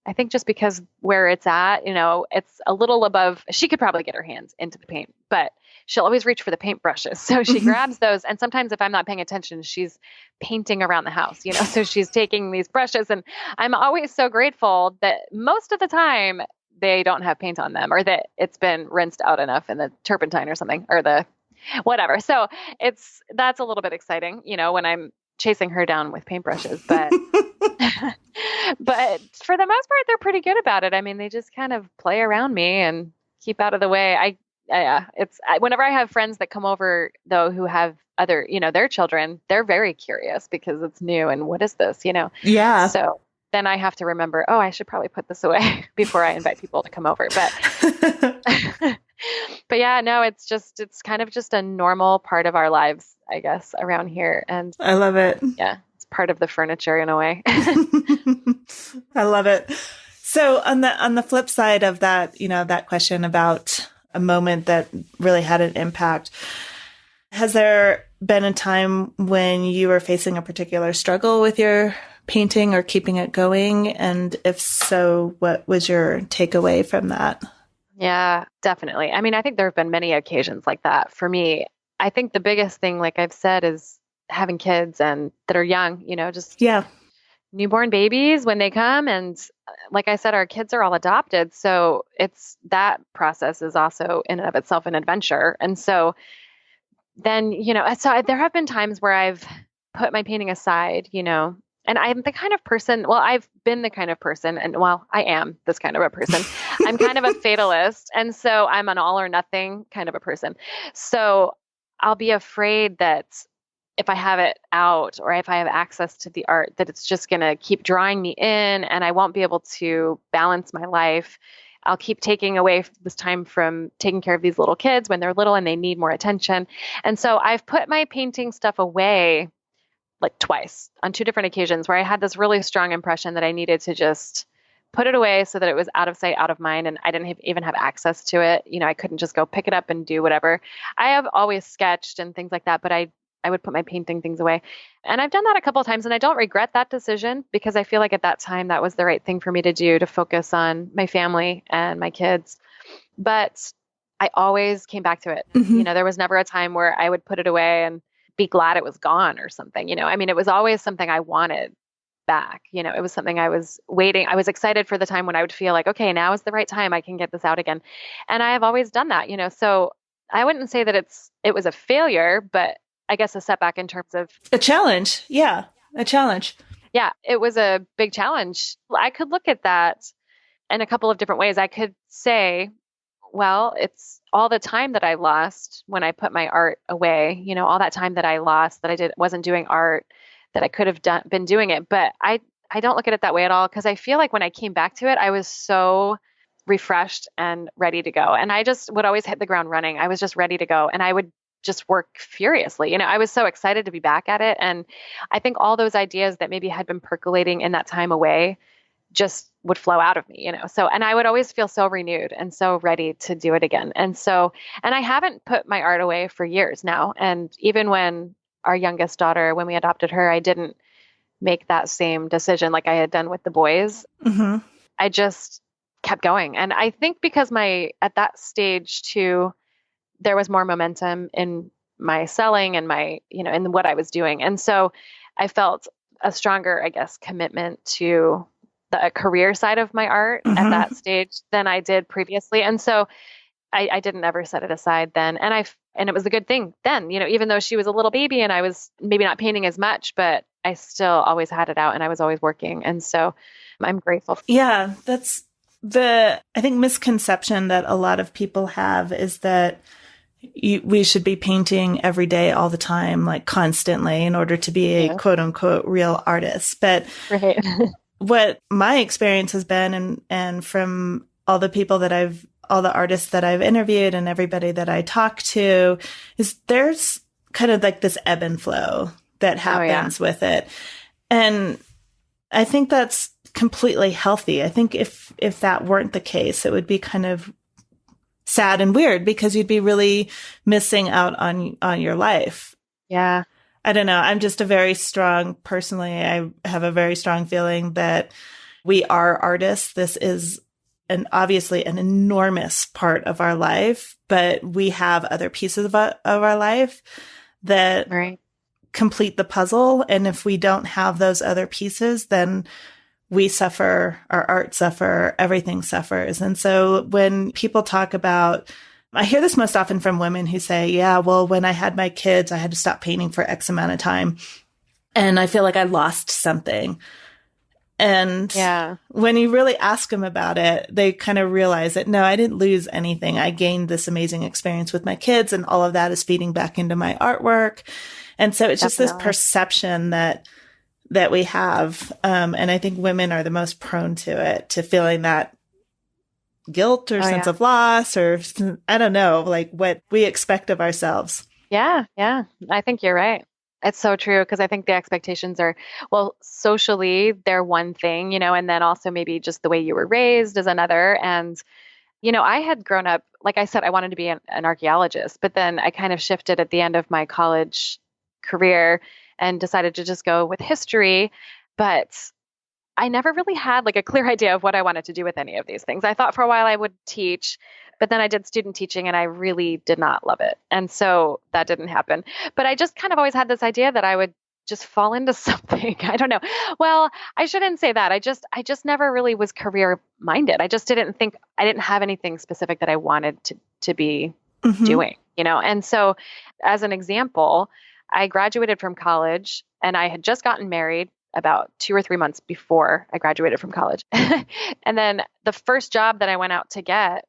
I think just because where it's at, it's a little above, she could probably get her hands into the paint, but she'll always reach for the paint brushes. So she grabs those. And sometimes if I'm not paying attention, she's painting around the house, so she's taking these brushes. And I'm always so grateful that most of the time they don't have paint on them, or that it's been rinsed out enough in the turpentine or something, or the whatever. So that's a little bit exciting, when I'm chasing her down with paintbrushes, but but for the most part, they're pretty good about it. I mean, they just kind of play around me and keep out of the way. Whenever I have friends that come over though, who have other, their children, they're very curious because it's new and what is this,
Yeah.
So then I have to remember, I should probably put this away before I invite people to come over. But, but yeah, no, it's kind of just a normal part of our lives, I guess, around here. And
I love it.
Yeah, it's part of the furniture in a way.
I love it. So on the flip side of that, that question about a moment that really had an impact, has there been a time when you were facing a particular struggle with your painting or keeping it going? And if so, what was your takeaway from that?
Yeah, definitely. I mean, I think there have been many occasions like that for me. I think the biggest thing, like I've said, is having kids and that are young, just newborn babies when they come. And like I said, our kids are all adopted. So that process is also in and of itself an adventure. And so then, so there have been times where I've put my painting aside, and I'm the kind of person, well, I've been the kind of person, and well, I am this kind of a person. I'm kind of a fatalist. And so I'm an all or nothing kind of a person. So I'll be afraid that if I have it out or if I have access to the art, that it's just going to keep drawing me in and I won't be able to balance my life. I'll keep taking away this time from taking care of these little kids when they're little and they need more attention. And so I've put my painting stuff away like twice on two different occasions where I had this really strong impression that I needed to just put it away so that it was out of sight, out of mind, and I didn't even have access to it. I couldn't just go pick it up and do whatever. I have always sketched and things like that, but I would put my painting things away. And I've done that a couple of times and I don't regret that decision because I feel like at that time that was the right thing for me to do to focus on my family and my kids. But I always came back to it.
Mm-hmm.
There was never a time where I would put it away and be glad it was gone or something. It was always something I wanted back. It was something I was waiting. I was excited for the time when I would feel like, okay, now is the right time. I can get this out again. And I have always done that, so I wouldn't say that it was a failure, but I guess a setback in terms of
a challenge. Yeah. A challenge.
Yeah. It was a big challenge. I could look at that in a couple of different ways. I could say, well, it's all the time that I lost when I put my art away, all that time that I lost that wasn't doing art, that I could have been doing it. But I don't look at it that way at all because I feel like when I came back to it, I was so refreshed and ready to go. And I just would always hit the ground running. I was just ready to go. And I would just work furiously. I was so excited to be back at it. And I think all those ideas that maybe had been percolating in that time away just would flow out of me, and I would always feel so renewed and so ready to do it again. And I haven't put my art away for years now. And even when our youngest daughter, when we adopted her, I didn't make that same decision like I had done with the boys.
Mm-hmm.
I just kept going. And I think because at that stage too, there was more momentum in my selling and my, in what I was doing. And so I felt a stronger, I guess, commitment to the career side of my art
Mm-hmm.
at that stage than I did previously. And so I didn't ever set it aside then. And it was a good thing then, even though she was a little baby and I was maybe not painting as much, but I still always had it out and I was always working. And so I'm grateful.
Yeah, that's I think misconception that a lot of people have is that we should be painting every day, all the time, like constantly in order to be a quote unquote real artist. But
right.
What my experience has been and from all the artists that I've interviewed and everybody that I talk to is there's kind of like this ebb and flow that happens with it. And I think that's completely healthy. I think if that weren't the case, it would be kind of sad and weird because you'd be really missing out on your life.
Yeah.
I don't know. I'm just personally, I have a very strong feeling that we are artists. This is obviously an enormous part of our life, but we have other pieces of our life that complete the puzzle. And if we don't have those other pieces, then we suffer, our art suffer, everything suffers. And so when people talk about, I hear this most often from women who say, yeah, well, when I had my kids, I had to stop painting for X amount of time. And I feel like I lost something. And when you really ask them about it, they kind of realize that, no, I didn't lose anything. I gained this amazing experience with my kids and all of that is feeding back into my artwork. And so it's just this perception that we have. And I think women are the most prone to it, to feeling that guilt or sense of loss, or I don't know, like what we expect of ourselves.
Yeah. Yeah. I think you're right. It's so true. Cause I think the expectations are, well, socially they're one thing, and then also maybe just the way you were raised is another. And, I had grown up, like I said, I wanted to be an archaeologist, but then I kind of shifted at the end of my college career and decided to just go with history. But I never really had like a clear idea of what I wanted to do with any of these things. I thought for a while I would teach, but then I did student teaching and I really did not love it. And so that didn't happen. But I just kind of always had this idea that I would just fall into something. I don't know. Well, I shouldn't say that. I just never really was career minded. I just didn't think, I didn't have anything specific that I wanted to be doing, And so as an example, I graduated from college and I had just gotten married about 2 or 3 months before I graduated from college. And then the first job that I went out to get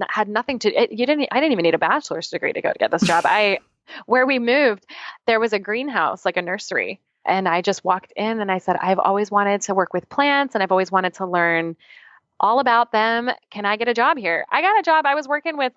had nothing to, I didn't even need a bachelor's degree to go to get this job. Where we moved, there was a greenhouse, like a nursery. And I just walked in and I said, I've always wanted to work with plants and I've always wanted to learn all about them. Can I get a job here? I got a job. I was working with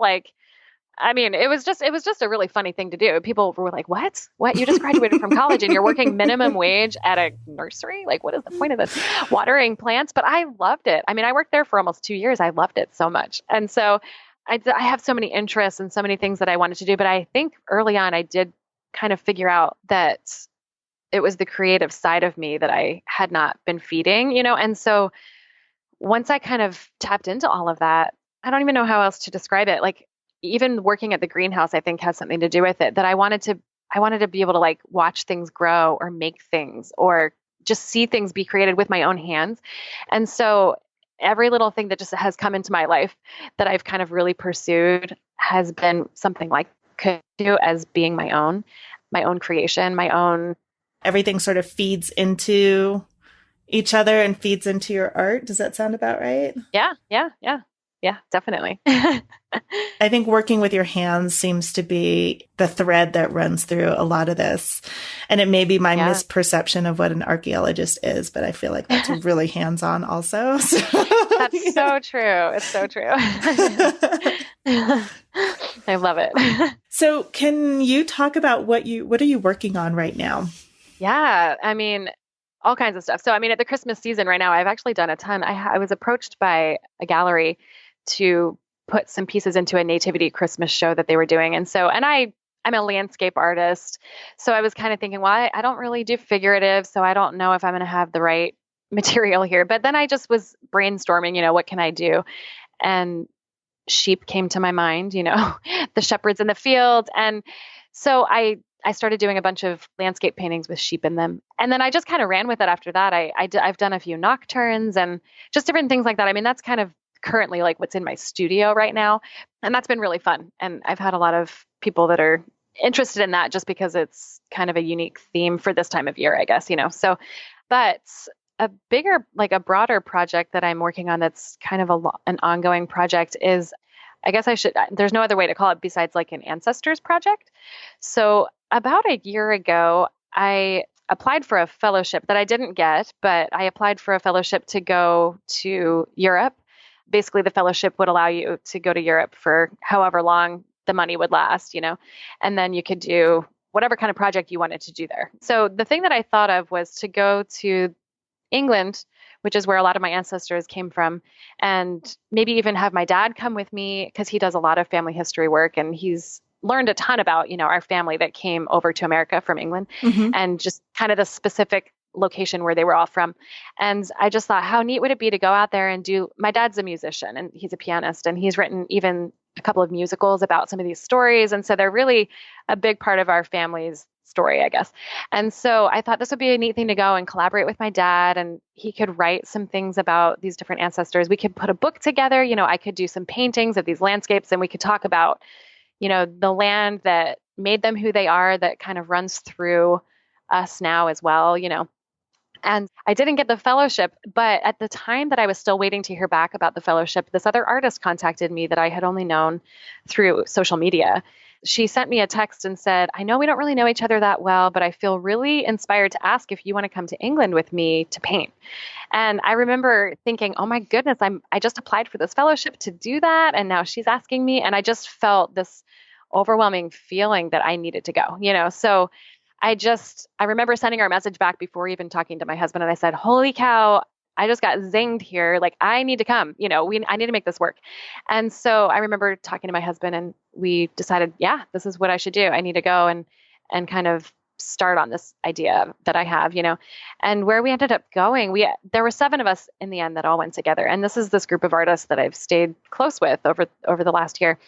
it was just a really funny thing to do. People were like, what? You just graduated from college and you're working minimum wage at a nursery? Like, what is the point of this? Watering plants. But I loved it. I mean, I worked there for almost 2 years. I loved it so much. And so I have so many interests and so many things that I wanted to do. But I think early on, I did kind of figure out that it was the creative side of me that I had not been feeding, And so once I kind of tapped into all of that, I don't even know how else to describe it. Like, even working at the greenhouse, I think has something to do with it, that I wanted to be able to like watch things grow or make things or just see things be created with my own hands. And so every little thing that just has come into my life that I've kind of really pursued has been something like could do as being my own creation, my own.
Everything sort of feeds into each other and feeds into your art. Does that sound about right?
Yeah, definitely.
I think working with your hands seems to be the thread that runs through a lot of this. And it may be my misperception of what an archaeologist is, but I feel like that's really hands-on also. So,
that's so true. It's so true. I love it.
So can you talk about what are you working on right now?
Yeah, I mean, all kinds of stuff. So, I mean, at the Christmas season right now, I've actually done a ton. I was approached by a gallery to put some pieces into a nativity Christmas show that they were doing. And I'm a landscape artist. So I was kind of thinking, well, I don't really do figurative, so I don't know if I'm going to have the right material here. But then I just was brainstorming, what can I do? And sheep came to my mind, the shepherds in the field. And so I started doing a bunch of landscape paintings with sheep in them. And then I just kind of ran with it after that. I've done a few nocturnes and just different things like that. I mean, that's kind of currently like what's in my studio right now. And that's been really fun. And I've had a lot of people that are interested in that just because it's kind of a unique theme for this time of year, I guess, So, but a bigger, like a broader project that I'm working on that's kind of an ongoing project is, I guess there's no other way to call it besides like an ancestors project. So about a year ago, I applied for a fellowship that I didn't get, but I applied for a fellowship to go to Europe. Basically, the fellowship would allow you to go to Europe for however long the money would last, and then you could do whatever kind of project you wanted to do there. So the thing that I thought of was to go to England, which is where a lot of my ancestors came from, and maybe even have my dad come with me because he does a lot of family history work and he's learned a ton about, our family that came over to America from England and just kind of the specific location where they were all from. And I just thought, how neat would it be to go out there and my dad's a musician and he's a pianist and he's written even a couple of musicals about some of these stories. And so they're really a big part of our family's story, I guess. And so I thought this would be a neat thing to go and collaborate with my dad, and he could write some things about these different ancestors. We could put a book together, I could do some paintings of these landscapes and we could talk about, the land that made them who they are, that kind of runs through us now as well, And I didn't get the fellowship, but at the time that I was still waiting to hear back about the fellowship, this other artist contacted me that I had only known through social media. She sent me a text and said, I know we don't really know each other that well, but I feel really inspired to ask if you want to come to England with me to paint. And I remember thinking, oh my goodness, I just applied for this fellowship to do that. And now she's asking me. And I just felt this overwhelming feeling that I needed to go, So I remember sending her a message back before even talking to my husband. And I said, holy cow, I just got zinged here. Like, I need to come, I need to make this work. And so I remember talking to my husband and we decided, yeah, this is what I should do. I need to go and kind of start on this idea that I have, and where we ended up going, there were 7 of us in the end that all went together. And this is this group of artists that I've stayed close with over the last year.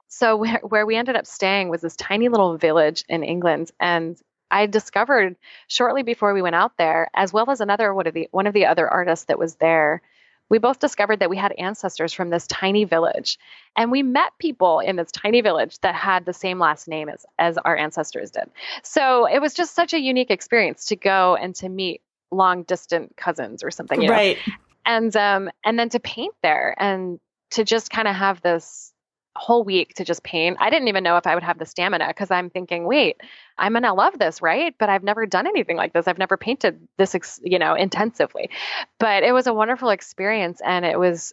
So where we ended up staying was this tiny little village in England. And I discovered shortly before we went out there, as well as one of the other artists that was there, we both discovered that we had ancestors from this tiny village. And we met people in this tiny village that had the same last name as our ancestors did. So it was just such a unique experience to go and to meet long distant cousins or something,
right.
And then to paint there and to just kind of have this whole week to just paint. I didn't even know if I would have the stamina because I'm thinking, wait, I'm going to love this, right? But I've never done anything like this. I've never painted this, intensively. But it was a wonderful experience and it was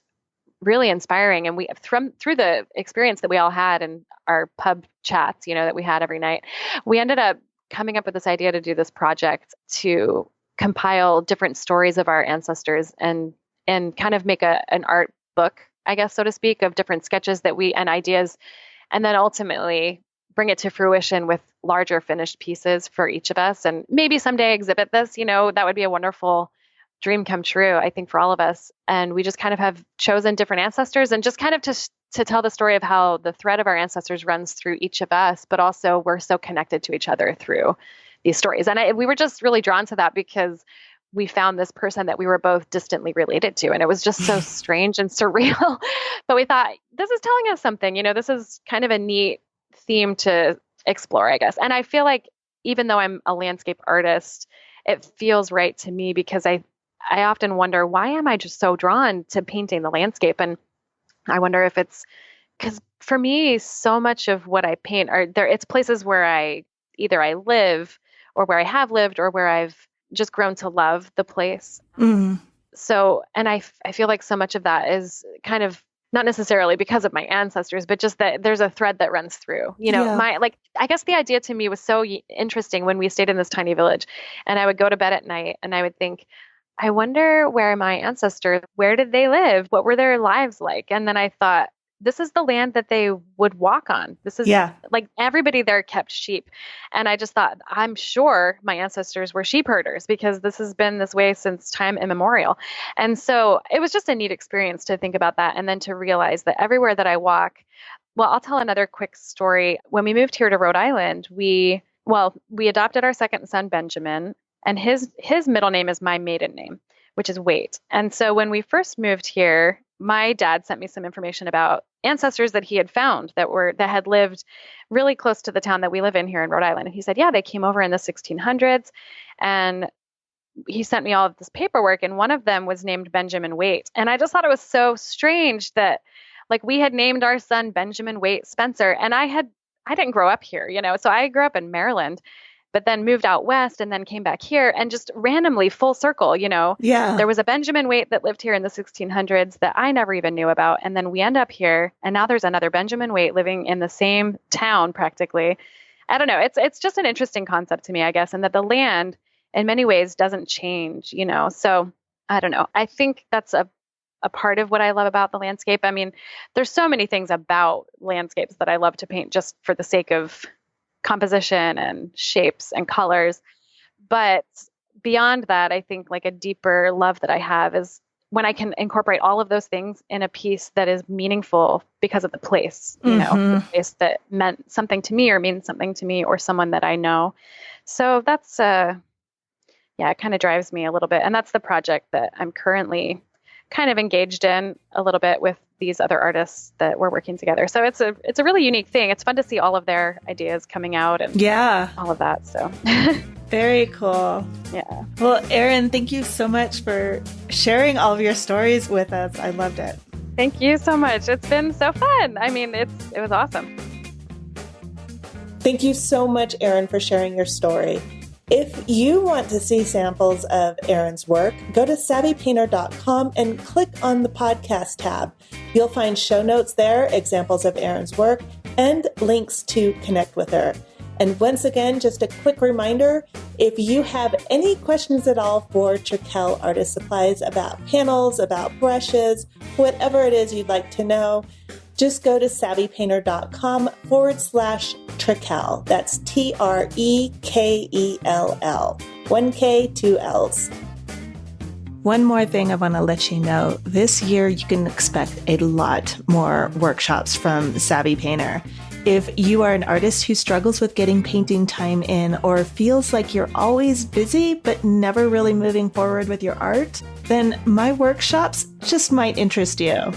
really inspiring. And we through the experience that we all had in our pub chats, that we had every night, we ended up coming up with this idea to do this project to compile different stories of our ancestors and kind of make an art book, I guess, so to speak, of different sketches and ideas, and then ultimately bring it to fruition with larger finished pieces for each of us. And maybe someday exhibit this, that would be a wonderful dream come true, I think, for all of us. And we just kind of have chosen different ancestors and just kind of to tell the story of how the thread of our ancestors runs through each of us, but also we're so connected to each other through these stories. And we were just really drawn to that because we found this person that we were both distantly related to. And it was just so strange and surreal. But we thought, this is telling us something, this is kind of a neat theme to explore, I guess. And I feel like even though I'm a landscape artist, it feels right to me because I often wonder, why am I just so drawn to painting the landscape? And I wonder if it's because for me, so much of what I paint it's places where I live or where I have lived or where I've just grown to love the place.
Mm.
So, and I feel like so much of that is kind of not necessarily because of my ancestors, but just that there's a thread that runs through, I guess the idea to me was so interesting when we stayed in this tiny village and I would go to bed at night and I would think, I wonder where my ancestors, where did they live? What were their lives like? And then I thought, this is the land that they would walk on. This is like everybody there kept sheep. And I just thought, I'm sure my ancestors were sheep herders because this has been this way since time immemorial. And so it was just a neat experience to think about that. And then to realize that everywhere that I walk, well, I'll tell another quick story. When we moved here to Rhode Island, we adopted our second son, Benjamin, and his middle name is my maiden name, which is Waite. And so when we first moved here, my dad sent me some information about ancestors that he had found that had lived really close to the town that we live in here in Rhode Island. And he said, yeah, they came over in the 1600s. And he sent me all of this paperwork. And one of them was named Benjamin Waite. And I just thought it was so strange that we had named our son Benjamin Waite Spencer. And I didn't grow up here, so I grew up in Maryland, but then moved out west and then came back here and just randomly full circle,
Yeah.
There was a Benjamin Waite that lived here in the 1600s that I never even knew about. And then we end up here and now there's another Benjamin Waite living in the same town practically. I don't know. It's just an interesting concept to me, I guess. And that the land in many ways doesn't change, so I don't know. I think that's a part of what I love about the landscape. I mean, there's so many things about landscapes that I love to paint just for the sake of composition and shapes and colors. But beyond that, I think a deeper love that I have is when I can incorporate all of those things in a piece that is meaningful because of the place, the place that meant something to me or means something to me or someone that I know. So that's, it kind of drives me a little bit. And that's the project that I'm currently kind of engaged in a little bit with these other artists that we're working together. So it's a really unique thing. It's fun to see all of their ideas coming out and all of that. So
very cool.
Yeah.
Well, Erin, thank you so much for sharing all of your stories with us. I loved it.
Thank you so much. It's been so fun. I mean, it was awesome.
Thank you so much, Erin, for sharing your story. If you want to see samples of Erin's work, go to savvypainter.com and click on the podcast tab. You'll find show notes there, examples of Erin's work, and links to connect with her. And once again, just a quick reminder, if you have any questions at all for Trekell Artist Supplies about panels, about brushes, whatever it is you'd like to know, just go to savvypainter.com/Trekell. That's TREKELL. 1K, 2 L's. One more thing I want to let you know. This year, you can expect a lot more workshops from Savvy Painter. If you are an artist who struggles with getting painting time in or feels like you're always busy but never really moving forward with your art, then my workshops just might interest you.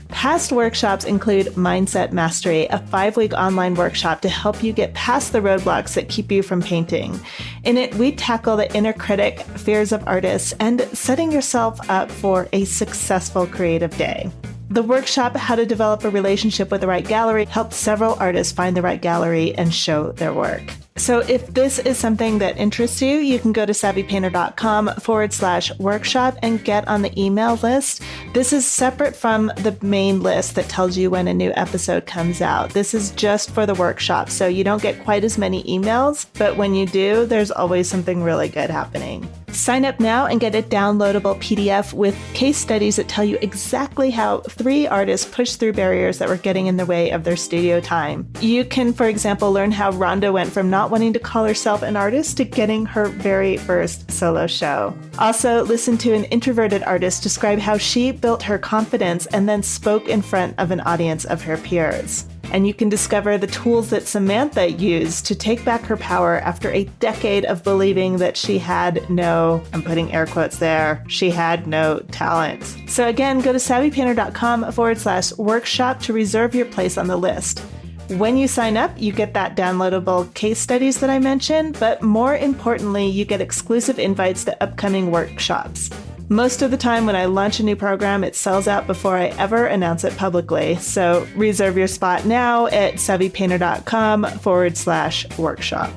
Past workshops include Mindset Mastery, a 5-week online workshop to help you get past the roadblocks that keep you from painting. In it, we tackle the inner critic, fears of artists, and setting yourself up for a successful creative day. The workshop, How to Develop a Relationship with the Right Gallery, helped several artists find the right gallery and show their work. So if this is something that interests you, you can go to savvypainter.com/workshop and get on the email list. This is separate from the main list that tells you when a new episode comes out. This is just for the workshop, so you don't get quite as many emails, but when you do, there's always something really good happening. Sign up now and get a downloadable PDF with case studies that tell you exactly how 3 artists pushed through barriers that were getting in the way of their studio time. You can, for example, learn how Rhonda went from not wanting to call herself an artist to getting her very first solo show. Also, listen to an introverted artist describe how she built her confidence and then spoke in front of an audience of her peers. And you can discover the tools that Samantha used to take back her power after a decade of believing that she had no, I'm putting air quotes there, she had no talent. So again, go to savvypainter.com/workshop to reserve your place on the list. When you sign up, you get that downloadable case studies that I mentioned, but more importantly, you get exclusive invites to upcoming workshops. Most of the time when I launch a new program, it sells out before I ever announce it publicly. So reserve your spot now at savvypainter.com/workshop.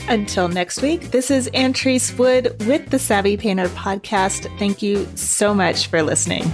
Until next week, this is Antrese Wood with the Savvy Painter Podcast. Thank you so much for listening.